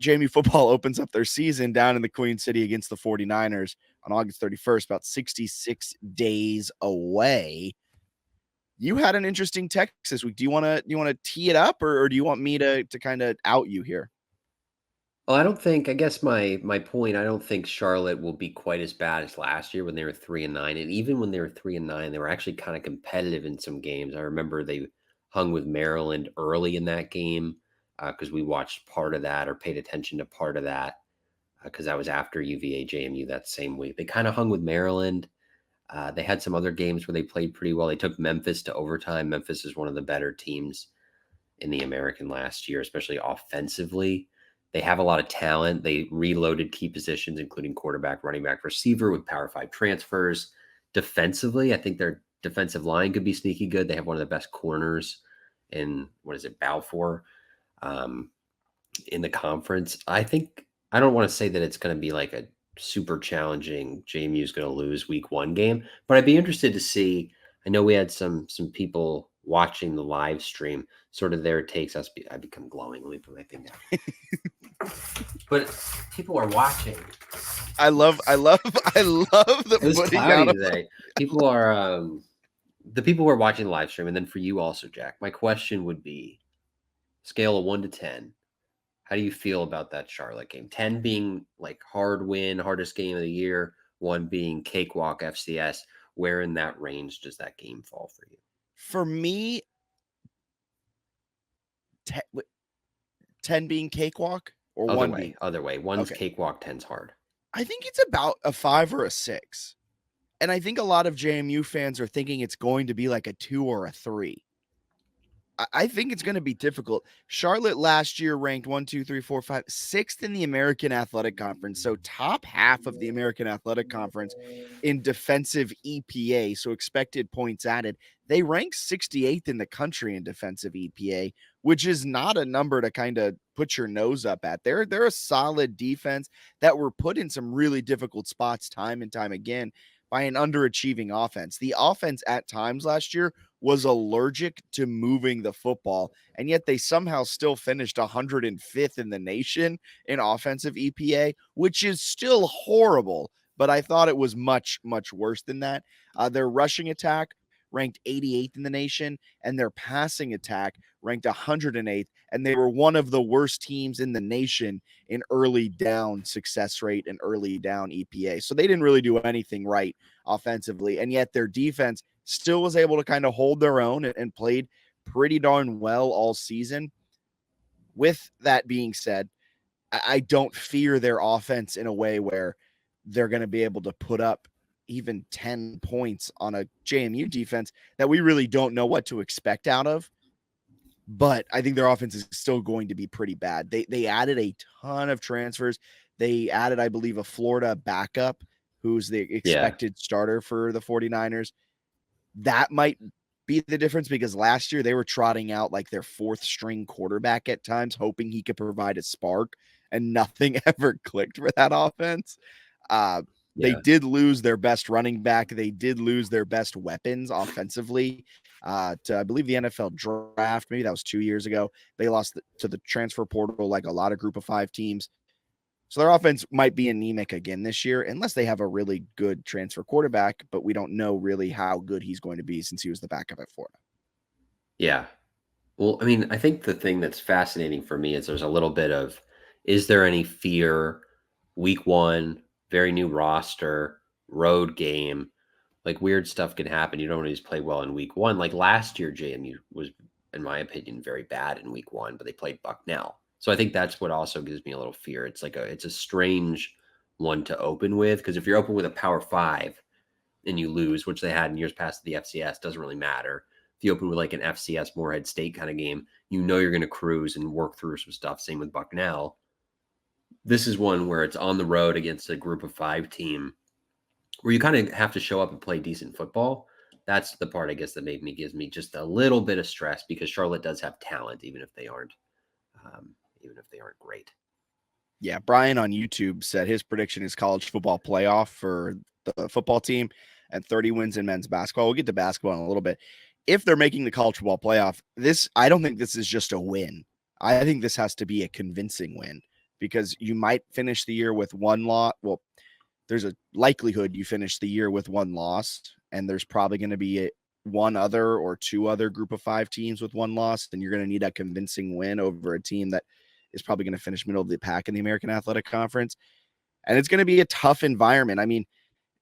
JMU football opens up their season down in the Queen City against the 49ers on August 31st, about 66 days away. You had an interesting text this week. Do you want to tee it up, or do you want me to kind of out you here? Well, I guess my point, I don't think Charlotte will be quite as bad as last year when they were 3-9. And even when they were 3-9, they were actually kind of competitive in some games. I remember they hung with Maryland early in that game because we watched part of that or paid attention to part of that because that was after UVA JMU that same week. They kind of hung with Maryland. They had some other games where they played pretty well. They took Memphis to overtime. Memphis is one of the better teams in the American last year, especially offensively. They have a lot of talent. They reloaded key positions, including quarterback, running back, receiver with Power 5 transfers. Defensively, I think their defensive line could be sneaky good. They have one of the best corners in, Balfour in the conference. I don't want to say that it's going to be like a super challenging JMU is going to lose week 1 game, but I'd be interested to see. I know we had some people watching the live stream, sort of their takes. I become glowing. Let me put my thing down. But people are watching. I love the It was putting cloudy down. today. People are the people who are watching the live stream, and then for you also, Jack. My question would be, scale of 1 to 10. How do you feel about that Charlotte game? 10 being like hard win, hardest game of the year, 1 being cakewalk FCS. Where in that range does that game fall for you? For me, 10 being cakewalk or Other 1 way, being other way. 1's okay. cakewalk, 10's hard. I think it's about a 5 or a 6. And I think a lot of JMU fans are thinking it's going to be like a 2 or a 3. I think it's going to be difficult. Charlotte last year ranked 1, 2, 3, 4, 5, 6th in the American Athletic Conference. So top half of the American Athletic Conference in defensive EPA. So expected points added. They rank 68th in the country in defensive EPA, which is not a number to kind of put your nose up at. They're a solid defense that were put in some really difficult spots time and time again by an underachieving offense. The offense at times last year was allergic to moving the football, and yet they somehow still finished 105th in the nation in offensive EPA, which is still horrible, but I thought it was much, much worse than that. Their rushing attack ranked 88th in the nation, and their passing attack ranked 108th, and they were one of the worst teams in the nation in early down success rate and early down EPA. So they didn't really do anything right offensively, and yet their defense still was able to kind of hold their own and played pretty darn well all season. With that being said, I don't fear their offense in a way where they're going to be able to put up even 10 points on a JMU defense that we really don't know what to expect out of. But I think their offense is still going to be pretty bad. They added a ton of transfers. They added, I believe, a Florida backup who's the expected starter for the 49ers. That might be the difference because last year they were trotting out like their 4th string quarterback at times, hoping he could provide a spark, and nothing ever clicked for that offense. They did lose their best running back. They did lose their best weapons offensively to, I believe, the NFL draft. Maybe that was 2 years ago. They lost to the transfer portal like a lot of group of 5 teams. So their offense might be anemic again this year, unless they have a really good transfer quarterback, but we don't know really how good he's going to be since he was the backup at Florida. Yeah. Well, I mean, I think the thing that's fascinating for me is there's a little bit of, is there any fear week 1, very new roster, road game, like weird stuff can happen. You don't always play well in week 1. Like last year, JMU was, in my opinion, very bad in week 1, but they played Bucknell. So I think that's what also gives me a little fear. It's like it's a strange one to open with, because if you're open with a Power 5 and you lose, which they had in years past the FCS, doesn't really matter. If you open with like an FCS Morehead State kind of game, you know you're going to cruise and work through some stuff. Same with Bucknell. This is one where it's on the road against a group of 5 team where you kind of have to show up and play decent football. That's the part, I guess, that gives me just a little bit of stress, because Charlotte does have talent, even if they aren't great. Yeah, Brian on YouTube said his prediction is college football playoff for the football team and 30 wins in men's basketball. We'll get to basketball in a little bit. If they're making the college football playoff, I don't think this is just a win. I think this has to be a convincing win. because you might finish the year with one loss. Well, there's a likelihood you finish the year with one loss, and there's probably going to be one other or two other group of 5 teams with one loss. Then you're going to need a convincing win over a team that is probably going to finish middle of the pack in the American Athletic Conference. And it's going to be a tough environment. I mean,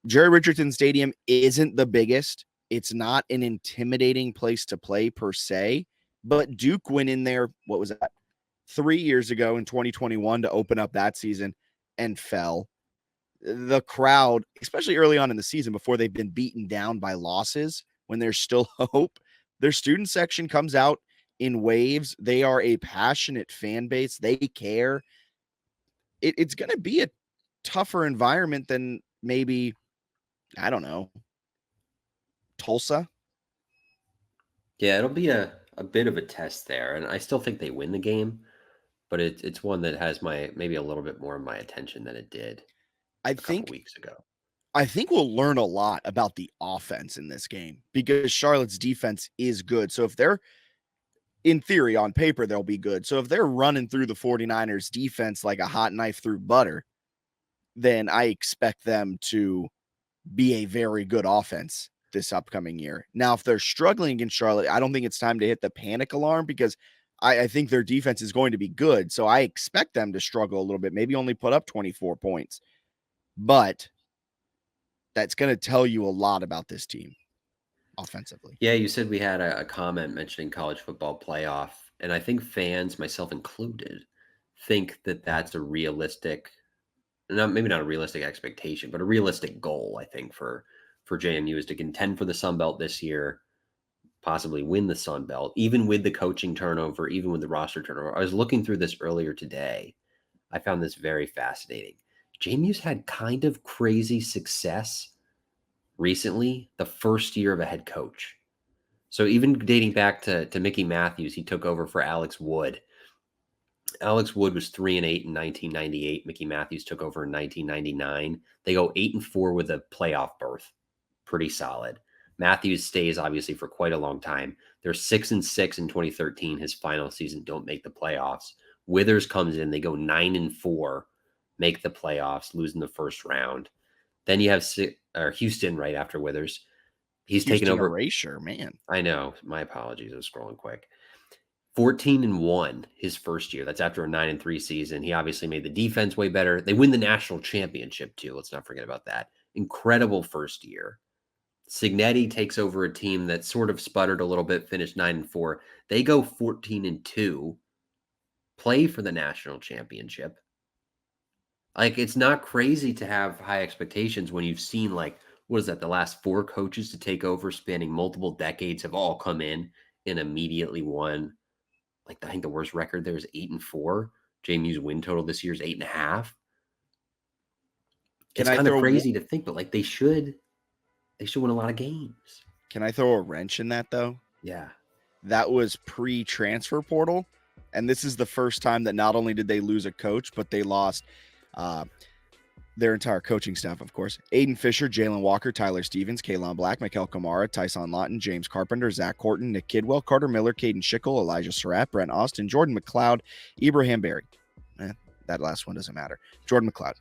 Jerry Richardson Stadium isn't the biggest. It's not an intimidating place to play per se, but Duke went in there, what was that, 3 years ago in 2021 to open up that season and fell. The crowd, especially early on in the season before they've been beaten down by losses, when there's still hope, their student section comes out in waves. They are a passionate fan base. They care. It's going to be a tougher environment than maybe, I don't know, Tulsa. Yeah, it'll be a bit of a test there, and I still think they win the game, but it's one that has maybe a little bit more of my attention than it did I a couple think weeks ago. I think we'll learn a lot about the offense in this game because Charlotte's defense is good. So if they're, in theory, on paper, they'll be good. So if they're running through the 49ers defense like a hot knife through butter, then I expect them to be a very good offense this upcoming year. Now, if they're struggling against Charlotte, I don't think it's time to hit the panic alarm because I think their defense is going to be good. So I expect them to struggle a little bit, maybe only put up 24 points. But that's going to tell you a lot about this team offensively. Yeah, you said we had a comment mentioning college football playoff, and I think fans, myself included, think that that's a realistic, maybe not a realistic expectation, but a realistic goal. I think for JMU is to contend for the Sun Belt this year, possibly win the Sun Belt, even with the coaching turnover, even with the roster turnover. I was looking through this earlier today. I found this very fascinating. JMU's had kind of crazy success recently, the first year of a head coach. So even dating back to Mickey Matthews, he took over for Alex Wood. Alex Wood was 3-8 in 1998. Mickey Matthews took over in 1999. They go 8-4 with a playoff berth. Pretty solid. Matthews stays obviously for quite a long time. They're 6-6 in 2013. His final season, don't make the playoffs. Withers comes in. They go 9-4, make the playoffs, lose in the first round. Then you have Houston right after Withers. He's taken over. Erasure, man. I know. My apologies. I was scrolling quick. 14-1 his first year. That's after a 9-3 season. He obviously made the defense way better. They win the national championship too. Let's not forget about that. Incredible first year. Signetti takes over a team that sort of sputtered a little bit, finished 9-4. They go 14-2, play for the national championship. Like, it's not crazy to have high expectations when you've seen, like, what is that? The last 4 coaches to take over spanning multiple decades have all come in and immediately won. Like, I think the worst record there is 8-4. JMU's win total this year is 8.5. It's kind of crazy to think, but like they should win a lot of games. Can I throw a wrench in that though? Yeah. That was pre-transfer portal. And this is the first time that not only did they lose a coach, but they lost their entire coaching staff, of course. Aiden Fisher, Jalen Walker, Tyler Stevens, Kaylon Black, Mikel Kamara, Tyson Lawton, James Carpenter, Zach Horton, Nick Kidwell, Carter Miller, Caden Schickel, Elijah Surratt, Brent Austin, Jordan McLeod, Ibrahim Berry. That last one doesn't matter. Jordan McLeod.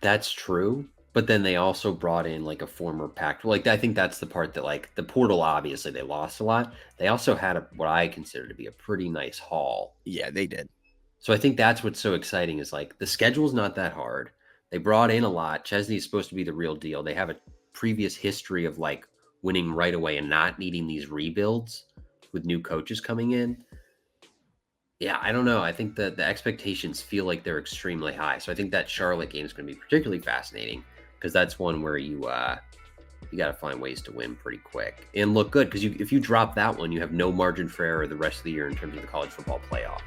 That's true. But then they also brought in like a former Pac. Like, I think that's the part that, like, the portal, obviously they lost a lot. They also had what I consider to be a pretty nice haul. Yeah, they did. So I think that's what's so exciting is, like, the schedule's not that hard. They brought in a lot. Chesney is supposed to be the real deal. They have a previous history of, like, winning right away and not needing these rebuilds with new coaches coming in. Yeah, I don't know. I think that the expectations feel like they're extremely high. So I think that Charlotte game is going to be particularly fascinating because that's one where you got to find ways to win pretty quick and look good, because if you drop that one, you have no margin for error the rest of the year in terms of the college football playoff.